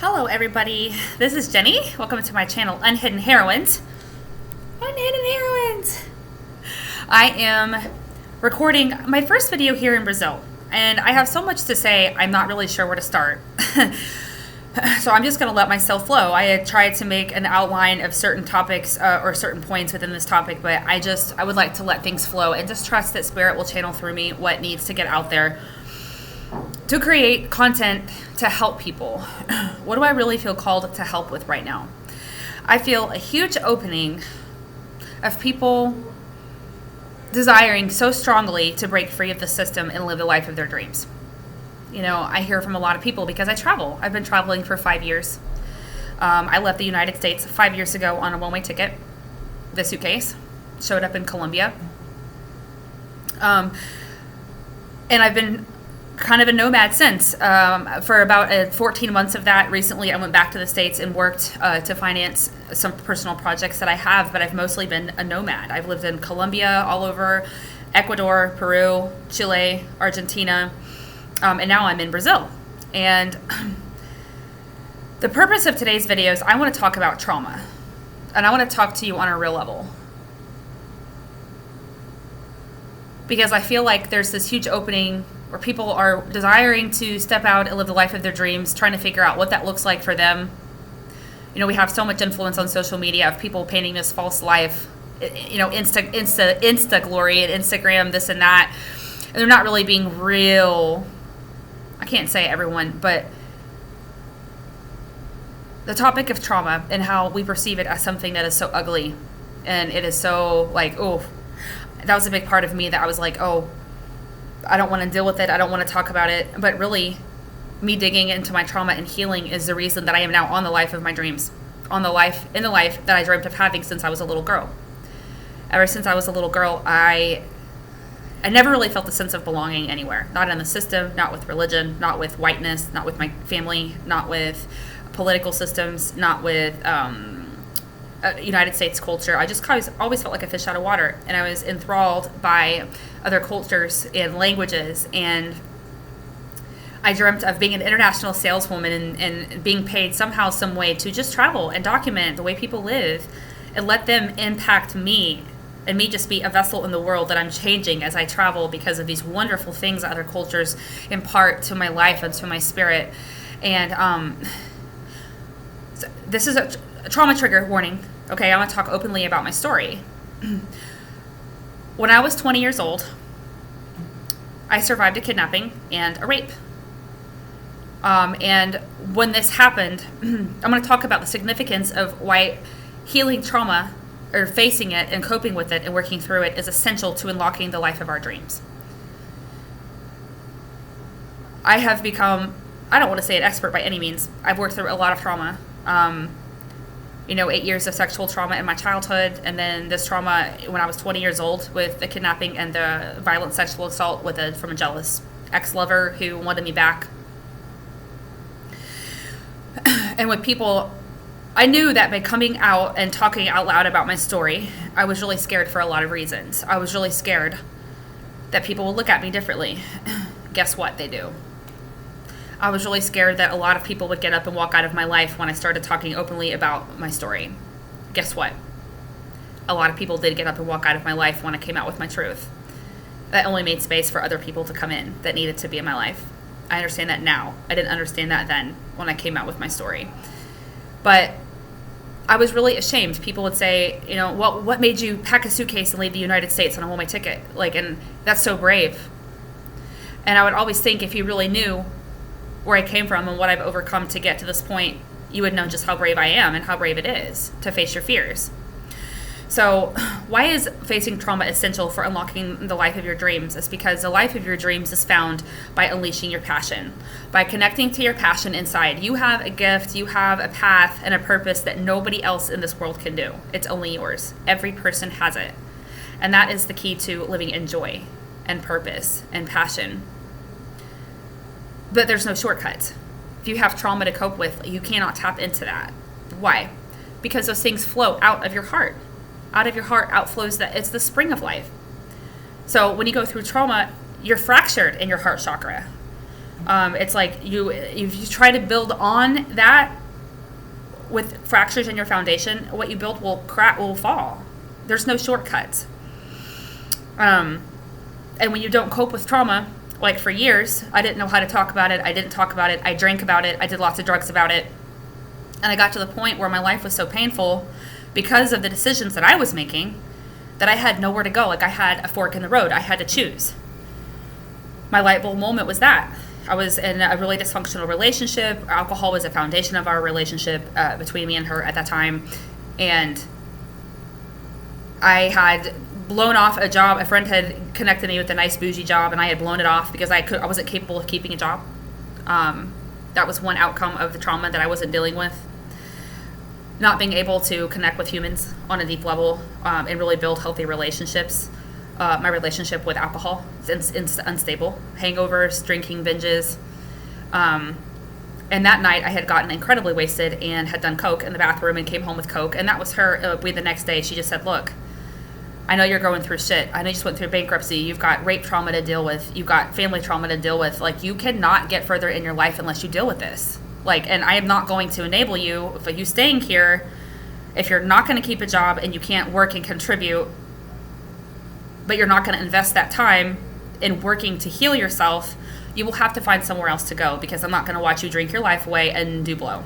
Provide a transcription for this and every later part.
Hello everybody, this is Jenny. Welcome to my channel, Unhidden Heroines. Unhidden Heroines! I am recording my first video here in Brazil, and I have so much to say, I'm not really sure where to start. So I'm just going to let myself flow. I had tried to make an outline of certain topics or certain points within this topic, but I would like to let things flow and just trust that Spirit will channel through me what needs to get out there to create content to help people. What do I really feel called to help with right now? I feel a huge opening of people desiring so strongly to break free of the system and live the life of their dreams. You know, I hear from a lot of people because I travel. I've been traveling for 5 years. I left the United States 5 years ago on a one-way ticket. The suitcase showed up in Colombia. And I've been kind of a nomad since. For about 14 months of that, recently I went back to the States and worked to finance some personal projects that I have, but I've mostly been a nomad. I've lived in Colombia, all over, Ecuador, Peru, Chile, Argentina, and now I'm in Brazil. And the purpose of today's video is I want to talk about trauma, and I want to talk to you on a real level. Because I feel like there's this huge opening where people are desiring to step out and live the life of their dreams, trying to figure out what that looks like for them. You know, we have so much influence on social media of people painting this false life, you know, Insta glory and Instagram, this and that. And they're not really being real. I can't say everyone, but the topic of trauma and how we perceive it as something that is so ugly. And it is so like, oh, that was a big part of me that I was like, oh, I don't want to deal with it. I don't want to talk about it. But really, me digging into my trauma and healing is the reason that I am now on the life of my dreams, in the life that I dreamt of having since I was a little girl. Ever since I was a little girl, I never really felt a sense of belonging anywhere. Not in the system, not with religion, not with whiteness, not with my family, not with political systems, not with United States culture. I just always felt like a fish out of water, and I was enthralled by other cultures and languages, and I dreamt of being an international saleswoman and being paid somehow, some way to just travel and document the way people live and let them impact me, and me just be a vessel in the world that I'm changing as I travel because of these wonderful things that other cultures impart to my life and to my spirit. And so this is a trauma trigger warning. Okay, I want to talk openly about my story. When I was 20 years old, I survived a kidnapping and a rape. And when this happened, I'm going to talk about the significance of why healing trauma, or facing it and coping with it and working through it, is essential to unlocking the life of our dreams. I have become, I don't want to say an expert by any means. I've worked through a lot of trauma. 8 years of sexual trauma in my childhood, and then this trauma when I was 20 years old with the kidnapping and the violent sexual assault from a jealous ex-lover who wanted me back. And with people, I knew that by coming out and talking out loud about my story, I was really scared for a lot of reasons. I was really scared that people would look at me differently. Guess what? They do. I was really scared that a lot of people would get up and walk out of my life when I started talking openly about my story. Guess what? A lot of people did get up and walk out of my life when I came out with my truth. That only made space for other people to come in that needed to be in my life. I understand that now. I didn't understand that then when I came out with my story. But I was really ashamed. People would say, you know, what made you pack a suitcase and leave the United States on a one-way ticket? And that's so brave. And I would always think, if you really knew where I came from and what I've overcome to get to this point, you would know just how brave I am and how brave it is to face your fears. So why is facing trauma essential for unlocking the life of your dreams? It's because the life of your dreams is found by unleashing your passion, by connecting to your passion inside. You have a gift, you have a path and a purpose that nobody else in this world can do. It's only yours. Every person has it. And that is the key to living in joy and purpose and passion. But there's no shortcuts. If you have trauma to cope with, you cannot tap into that. Why? Because those things flow out of your heart. Out of your heart outflows that. It's the spring of life. So when you go through trauma, you're fractured in your heart chakra. It's like if you try to build on that with fractures in your foundation, what you build will crack, will fall. There's no shortcuts. And when you don't cope with trauma, like for years, I didn't know how to talk about it. I didn't talk about it. I drank about it. I did lots of drugs about it. And I got to the point where my life was so painful because of the decisions that I was making that I had nowhere to go. Like I had a fork in the road. I had to choose. My light bulb moment was that. I was in a really dysfunctional relationship. Alcohol was a foundation of our relationship between me and her at that time. And I had blown off a job. A friend had connected me with a nice bougie job, and I had blown it off because I wasn't capable of keeping a job. That was one outcome of the trauma that I wasn't dealing with. Not being able to connect with humans on a deep level and really build healthy relationships. My relationship with alcohol is unstable. Hangovers, drinking binges. And that night I had gotten incredibly wasted and had done coke in the bathroom and came home with coke. And that was her. The next day she just said, look, I know you're going through shit. I know you just went through bankruptcy. You've got rape trauma to deal with. You've got family trauma to deal with. Like, you cannot get further in your life unless you deal with this. Like, and I am not going to enable you, if you staying here, if you're not going to keep a job and you can't work and contribute, but you're not going to invest that time in working to heal yourself, you will have to find somewhere else to go, because I'm not going to watch you drink your life away and do blow.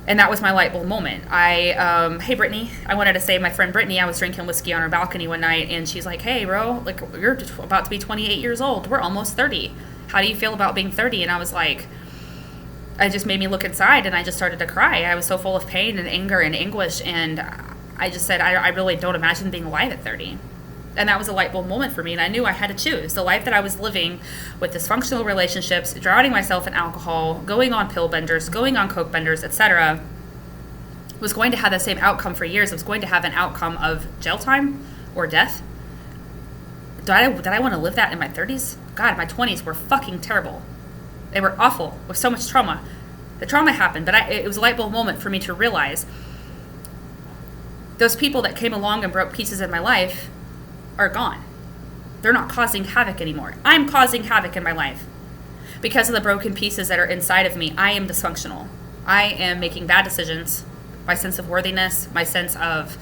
And that was my light bulb moment. Hey, Brittany, I wanted to say my friend Brittany, I was drinking whiskey on her balcony one night, and she's like, hey, bro, like, you're about to be 28 years old. We're almost 30. How do you feel about being 30? And I was like, it just made me look inside, and I just started to cry. I was so full of pain and anger and anguish, and I just said, I really don't imagine being alive at 30. And that was a light bulb moment for me, and I knew I had to choose. The life that I was living with dysfunctional relationships, drowning myself in alcohol, going on pill benders, going on coke benders, etc., was going to have the same outcome for years. It was going to have an outcome of jail time or death. Did I want to live that in my 30s? God, my 20s were fucking terrible. They were awful with so much trauma. The trauma happened, but it was a light bulb moment for me to realize those people that came along and broke pieces in my life are gone. They're not causing havoc anymore. I'm causing havoc in my life. Because of the broken pieces that are inside of me, I am dysfunctional. I am making bad decisions. My sense of worthiness, my sense of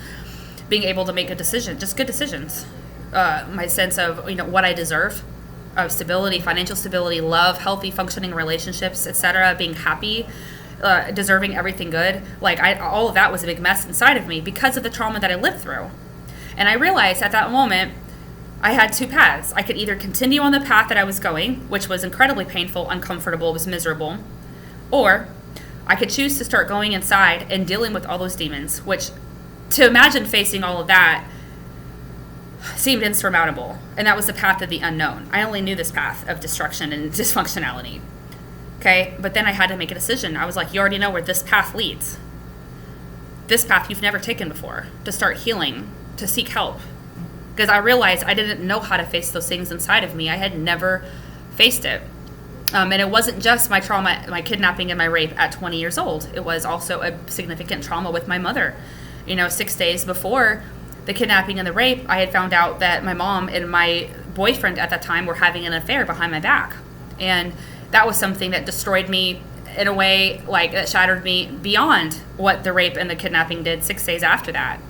being able to make a decision, just good decisions. My sense of, what I deserve, of stability, financial stability, love, healthy, functioning relationships, etc., being happy, deserving everything good. Like, all of that was a big mess inside of me because of the trauma that I lived through. And I realized at that moment, I had two paths. I could either continue on the path that I was going, which was incredibly painful, uncomfortable, was miserable, or I could choose to start going inside and dealing with all those demons, which, to imagine facing all of that seemed insurmountable. And that was the path of the unknown. I only knew this path of destruction and dysfunctionality. Okay? But then I had to make a decision. I was like, you already know where this path leads. This path you've never taken before, to start healing, to seek help. Because I realized I didn't know how to face those things inside of me. I had never faced it. And it wasn't just my trauma, my kidnapping and my rape at 20 years old. It was also a significant trauma with my mother. 6 days before the kidnapping and the rape, I had found out that my mom and my boyfriend at that time were having an affair behind my back. And that was something that destroyed me in a way, like, that shattered me beyond what the rape and the kidnapping did 6 days after that.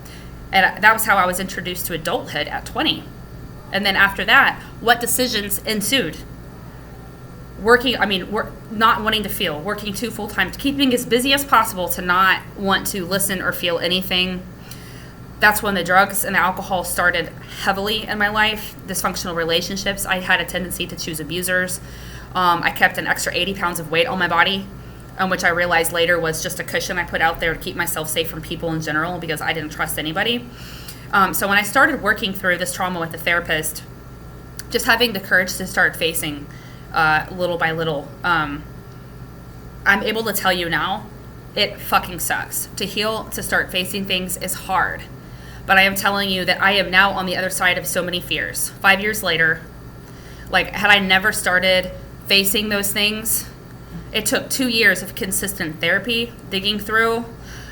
And that was how I was introduced to adulthood at 20. And then after that, what decisions ensued? Not wanting to feel, working two full-time, keeping as busy as possible to not want to listen or feel anything. That's when the drugs and the alcohol started heavily in my life. Dysfunctional relationships. I had a tendency to choose abusers. I kept an extra 80 pounds of weight on my body, which I realized later was just a cushion I put out there to keep myself safe from people in general, because I didn't trust anybody. So when I started working through this trauma with a therapist, just having the courage to start facing little by little, I'm able to tell you now, it fucking sucks. To heal, to start facing things is hard. But I am telling you that I am now on the other side of so many fears. 5 years later, like, had I never started facing those things, it took 2 years of consistent therapy, digging through.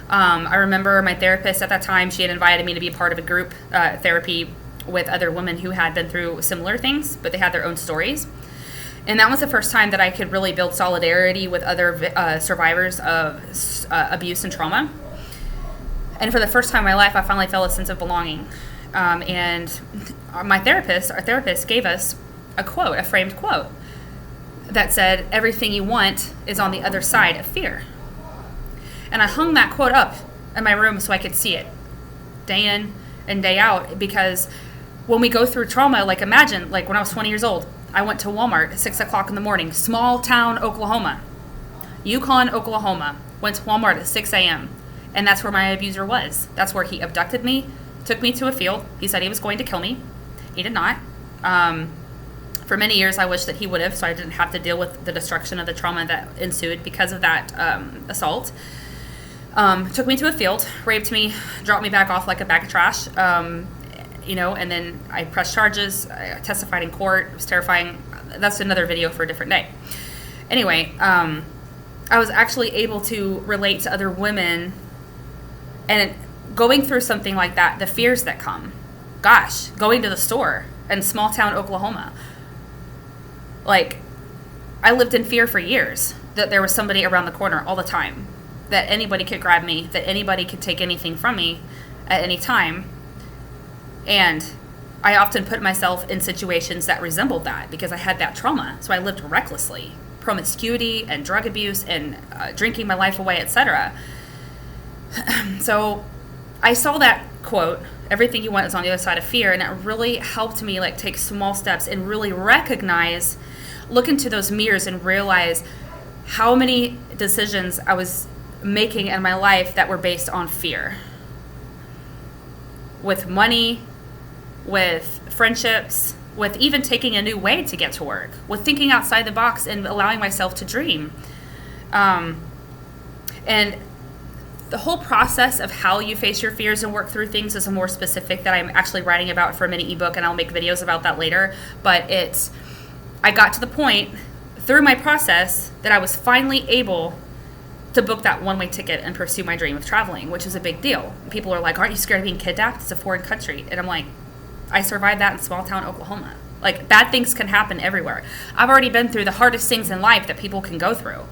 I remember my therapist at that time, she had invited me to be a part of a group therapy with other women who had been through similar things, but they had their own stories. And that was the first time that I could really build solidarity with other survivors of abuse and trauma. And for the first time in my life, I finally felt a sense of belonging. And our therapist gave us a quote, a framed quote, that said, everything you want is on the other side of fear. And I hung that quote up in my room so I could see it day in and day out, because when we go through trauma, like imagine, like when I was 20 years old, I went to Walmart at 6 o'clock in the morning, small town, Oklahoma, Yukon, Oklahoma, went to Walmart at 6 a.m. And that's where my abuser was. That's where he abducted me, took me to a field. He said he was going to kill me. He did not. For many years, I wish that he would have, so I didn't have to deal with the destruction of the trauma that ensued because of that assault. Took me to a field, raped me, dropped me back off like a bag of trash, and then I pressed charges. I testified in court. It was terrifying. That's another video for a different day. Anyway, I was actually able to relate to other women, and going through something like that, the fears that come. Gosh, going to the store in small town Oklahoma. Like, I lived in fear for years that there was somebody around the corner all the time, that anybody could grab me, that anybody could take anything from me at any time. And I often put myself in situations that resembled that because I had that trauma. So I lived recklessly, promiscuity and drug abuse and drinking my life away, etc. So I saw that quote, everything you want is on the other side of fear, and it really helped me like take small steps and really recognize, look into those mirrors and realize how many decisions I was making in my life that were based on fear. With money, with friendships, with even taking a new way to get to work, with thinking outside the box and allowing myself to dream. And the whole process of how you face your fears and work through things is a more specific that I'm actually writing about for a mini ebook, and I'll make videos about that later. But I got to the point through my process that I was finally able to book that one-way ticket and pursue my dream of traveling, which is a big deal. People are like, aren't you scared of being kidnapped? It's a foreign country. And I'm like, I survived that in small town Oklahoma. Like, bad things can happen everywhere. I've already been through the hardest things in life that people can go through.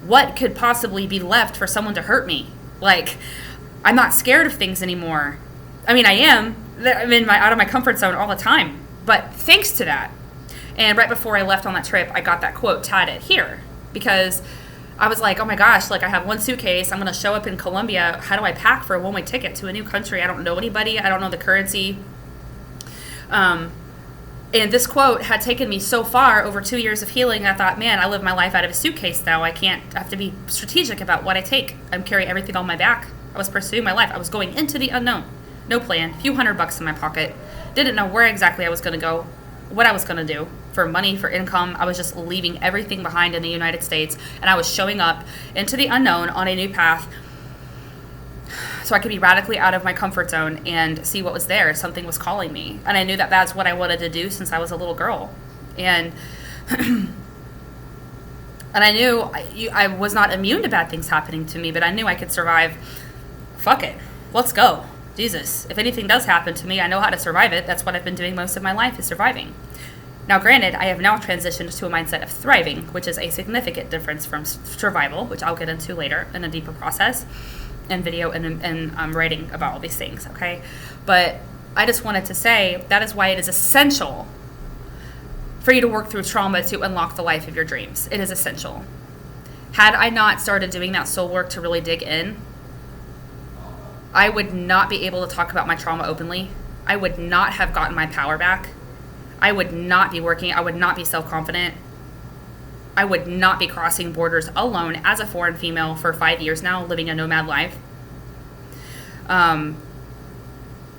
What could possibly be left for someone to hurt me? Like, I'm not scared of things anymore. I mean, I am. I'm out of my comfort zone all the time. But thanks to that. And right before I left on that trip, I got that quote tatted here because I was like, oh my gosh, like I have one suitcase. I'm going to show up in Colombia. How do I pack for a one-way ticket to a new country? I don't know anybody. I don't know the currency. And this quote had taken me so far over 2 years of healing. I thought, man, I live my life out of a suitcase now. I have to be strategic about what I take. I'm carrying everything on my back. I was pursuing my life. I was going into the unknown. No plan. A few $100 in my pocket. Didn't know where exactly I was going to go, what I was going to do for money, for income. I was just leaving everything behind in the United States. And I was showing up into the unknown on a new path so I could be radically out of my comfort zone and see what was there. Something was calling me. And I knew that that's what I wanted to do since I was a little girl. And and I knew I was not immune to bad things happening to me, but I knew I could survive. Fuck it. Let's go. Jesus. If anything does happen to me, I know how to survive it. That's what I've been doing most of my life, is surviving. Now, granted, I have now transitioned to a mindset of thriving, which is a significant difference from survival, which I'll get into later in a deeper process and video and I'm writing about all these things, okay? But I just wanted to say that is why it is essential for you to work through trauma to unlock the life of your dreams. It is essential. Had I not started doing that soul work to really dig in, I would not be able to talk about my trauma openly. I would not have gotten my power back. I would not be working. I would not be self-confident. I would not be crossing borders alone as a foreign female for 5 years now, living a nomad life. Out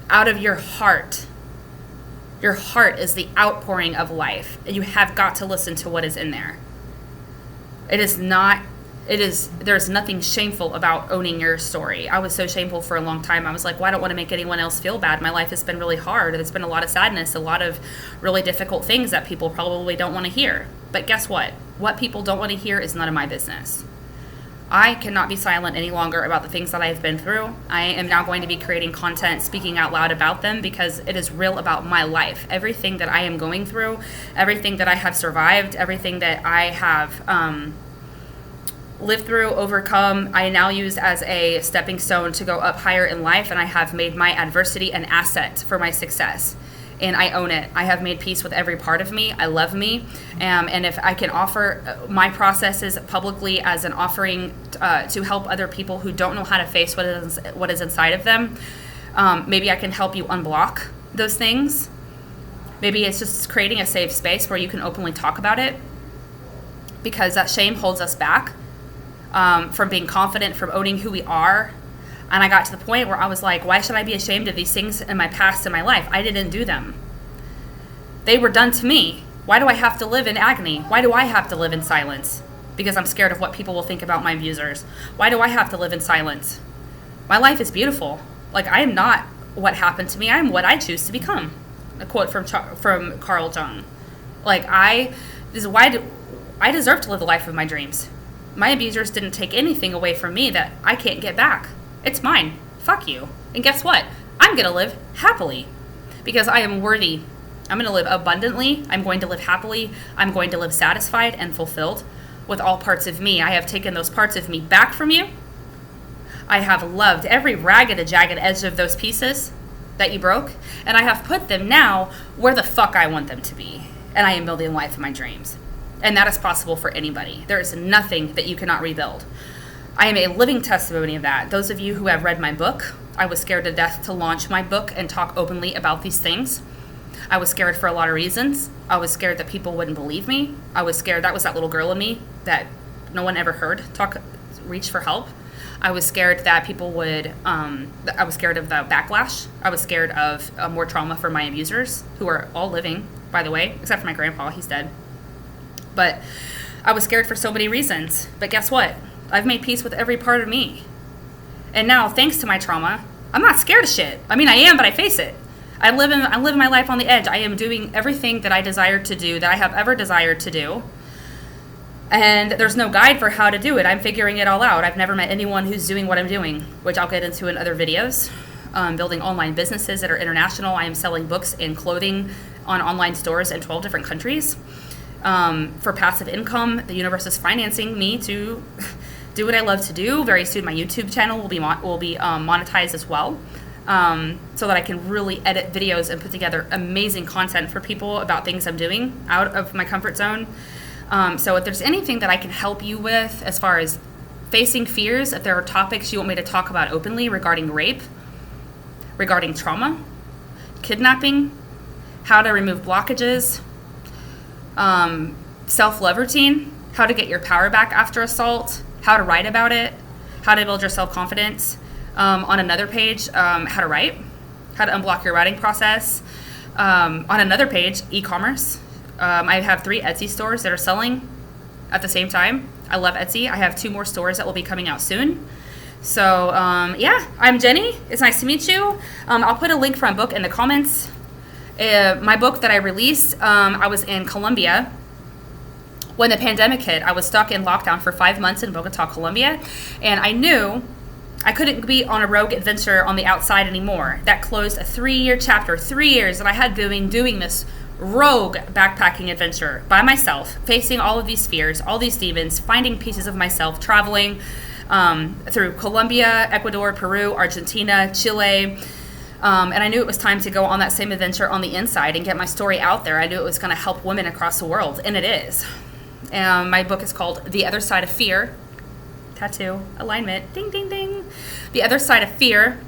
of your heart is the outpouring of life. And you have got to listen to what is in there. There's nothing shameful about owning your story. I was so shameful for a long time. I was like, well, I don't want to make anyone else feel bad. My life has been really hard. There's been a lot of sadness, a lot of really difficult things that people probably don't want to hear. But guess what? What people don't want to hear is none of my business. I cannot be silent any longer about the things that I've been through. I am now going to be creating content, speaking out loud about them, because it is real about my life. Everything that I am going through, everything that I have survived, everything that I have lived through, overcome, I now use as a stepping stone to go up higher in life, and I have made my adversity an asset for my success. And I own it. I have made peace with every part of me. I love me. And if I can offer my processes publicly as an offering to help other people who don't know how to face what is inside of them, maybe I can help you unblock those things. Maybe it's just creating a safe space where you can openly talk about it, because that shame holds us back from being confident, from owning who we are. And I got to the point where I was like, why should I be ashamed of these things in my past, in my life? I didn't do them. They were done to me. Why do I have to live in agony? Why do I have to live in silence? Because I'm scared of what people will think about my abusers. Why do I have to live in silence? My life is beautiful. Like, I am not what happened to me. I am what I choose to become. A quote from Carl Jung. Like, I deserve to live the life of my dreams. My abusers didn't take anything away from me that I can't get back. It's mine. Fuck you. And guess what? I'm going to live happily, because I am worthy. I'm going to live abundantly. I'm going to live happily. I'm going to live satisfied and fulfilled with all parts of me. I have taken those parts of me back from you. I have loved every ragged and jagged edge of those pieces that you broke, and I have put them now where the fuck I want them to be. And I am building the life of my dreams. And that is possible for anybody. There is nothing that you cannot rebuild. I am a living testimony of that. Those of you who have read my book, I was scared to death to launch my book and talk openly about these things. I was scared for a lot of reasons. I was scared that people wouldn't believe me. I was scared, that was that little girl in me that no one ever heard reach for help. I was scared that people would, I was scared of the backlash. I was scared of more trauma for my abusers, who are all living, by the way, except for my grandpa, he's dead. But I was scared for so many reasons. But guess what? I've made peace with every part of me. And now, thanks to my trauma, I'm not scared of shit. I mean, I am, but I face it. I live my life on the edge. I am doing everything that I desire to do, that I have ever desired to do. And there's no guide for how to do it. I'm figuring it all out. I've never met anyone who's doing what I'm doing, which I'll get into in other videos. Building online businesses that are international. I am selling books and clothing on online stores in 12 different countries. For passive income, the universe is financing me to do what I love to do. Very soon, my YouTube channel will be monetized as well, so that I can really edit videos and put together amazing content for people about things I'm doing out of my comfort zone. So if there's anything that I can help you with as far as facing fears, if there are topics you want me to talk about openly regarding rape, regarding trauma, kidnapping, how to remove blockages, self-love routine, how to get your power back after assault, how to write about it, how to build your self-confidence. On another page, how to write, how to unblock your writing process. On another page, e-commerce. I have 3 Etsy stores that are selling at the same time. I love Etsy. I have 2 more stores that will be coming out soon. So, yeah, I'm Jenny. It's nice to meet you. I'll put a link for my book in the comments. My book that I released, I was in Colombia when the pandemic hit. I was stuck in lockdown for 5 months in Bogota, Colombia, and I knew I couldn't be on a rogue adventure on the outside anymore. That closed a 3-year chapter, 3 years that I had been doing this rogue backpacking adventure by myself, facing all of these fears, all these demons, finding pieces of myself, traveling through Colombia, Ecuador, Peru, Argentina, Chile. And I knew it was time to go on that same adventure on the inside and get my story out there. I knew it was going to help women across the world, and it is. My book is called The Other Side of Fear. Tattoo, alignment, ding, ding, ding. The Other Side of Fear,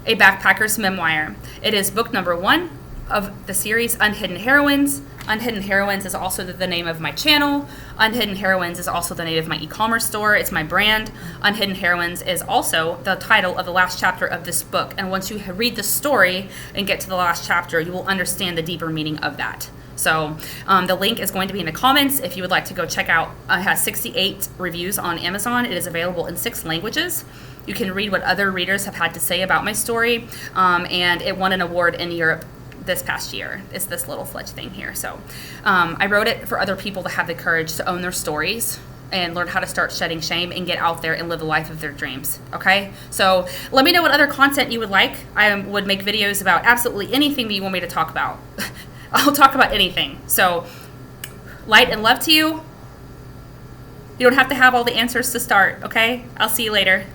a backpacker's memoir. It is book number 1 of the series Unhidden Heroines. Unhidden Heroines is also the name of my channel. Unhidden Heroines is also the name of my e-commerce store. It's my brand. Unhidden Heroines is also the title of the last chapter of this book. And once you read the story and get to the last chapter, you will understand the deeper meaning of that. So the link is going to be in the comments if you would like to go check out. It has 68 reviews on Amazon. It is available in 6 languages. You can read what other readers have had to say about my story. And it won an award in Europe this past year. It's this little fledged thing here. So I wrote it for other people to have the courage to own their stories and learn how to start shedding shame and get out there and live the life of their dreams. Okay? So let me know what other content you would like. I would make videos about absolutely anything that you want me to talk about. I'll talk about anything. So light and love to you. You don't have to have all the answers to start, okay? I'll see you later.